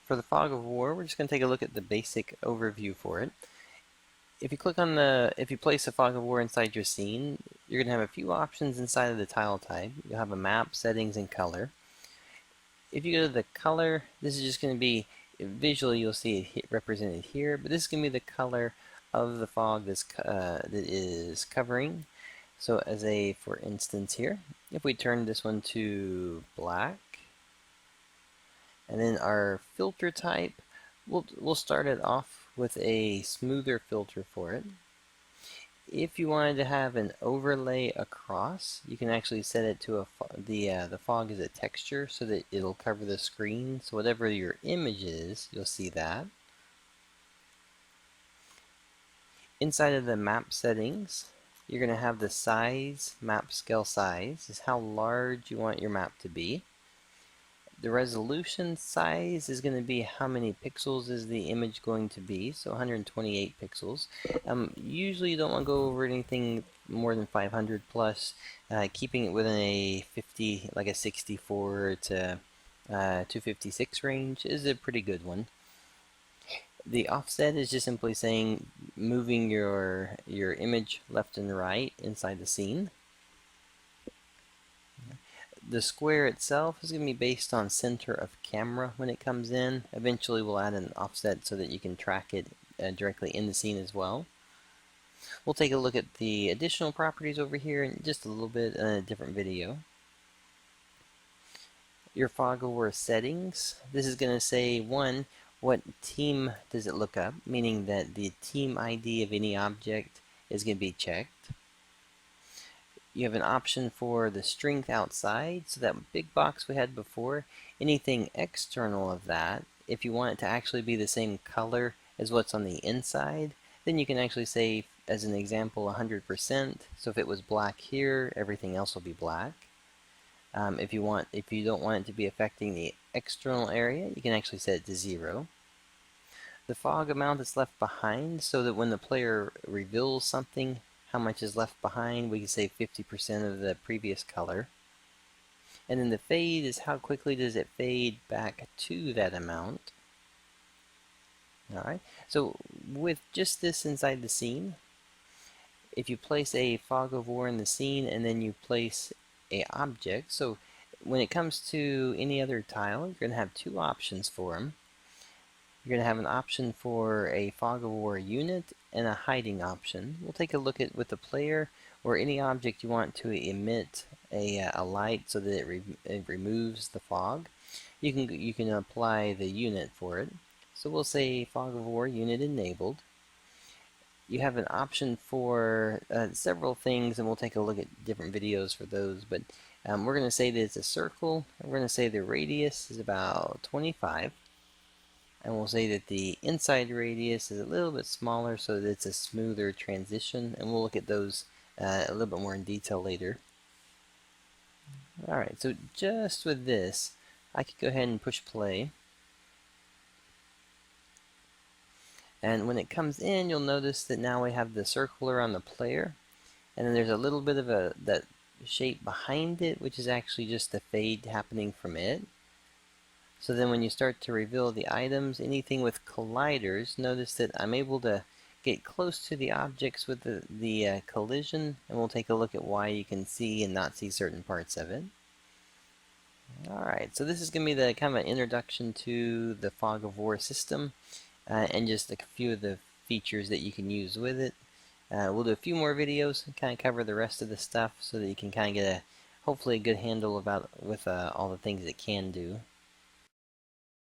For the Fog of War, we're just going to take a look at the basic overview for it. If you place a Fog of War inside your scene, you're going to have a few options inside of the tile type. You'll have a map, settings, and color. If you go to the color, this is just going to be, visually you'll see it represented here, but this is going to be the color of the fog that is covering. So for instance here, if we turn this one to black, and then our filter type, we'll start it off with a smoother filter for it. If you wanted to have an overlay across, you can actually set it to the fog as a texture so that it'll cover the screen. So whatever your image is, you'll see that. Inside of the map settings, you're going to have the size, map scale size, is how large you want your map to be. The resolution size is going to be how many pixels is the image going to be, so 128 pixels. Usually you don't want to go over anything more than 500 plus. Keeping it within a 50, like a 64 to 256 range is a pretty good one. The offset is just simply saying moving your image left and right inside the scene. The square itself is going to be based on center of camera when it comes in. Eventually we'll add an offset so that you can track it directly in the scene as well. We'll take a look at the additional properties over here in just a little bit in a different video. Your Fog of War settings. This is going to say, one, what team does it look up, meaning that the team ID of any object is going to be checked. You have an option for the strength outside, so that big box we had before, anything external of that, if you want it to actually be the same color as what's on the inside, then you can actually say, as an example, 100%. So if it was black here, everything else will be black. If you don't want it to be affecting the external area, you can actually set it to 0. The fog amount is left behind, so that when the player reveals something, how much is left behind, we can say 50% of the previous color. And then the fade is how quickly does it fade back to that amount. Alright, so with just this inside the scene, if you place a Fog of War in the scene and then you place a object, so when it comes to any other tile, you're going to have two options for them. You're going to have an option for a Fog of War unit and a hiding option. We'll take a look at with the player or any object you want to emit a light so that it removes the fog. You can apply the unit for it. So we'll say Fog of War unit enabled. You have an option for several things, and we'll take a look at different videos for those, but we're going to say that it's a circle. We're going to say the radius is about 25. And we'll say that the inside radius is a little bit smaller so that it's a smoother transition, and we'll look at those a little bit more in detail later. Alright, so just with this, I could go ahead and push play. And when it comes in, you'll notice that now we have the circle around the player, and then there's a little bit of that shape behind it, which is actually just the fade happening from it. So then when you start to reveal the items, anything with colliders, notice that I'm able to get close to the objects with the collision, and we'll take a look at why you can see and not see certain parts of it. Alright, so this is going to be the kind of an introduction to the Fog of War system, and just a few of the features that you can use with it. We'll do a few more videos and kind of cover the rest of the stuff so that you can kind of get hopefully a good handle with all the things it can do.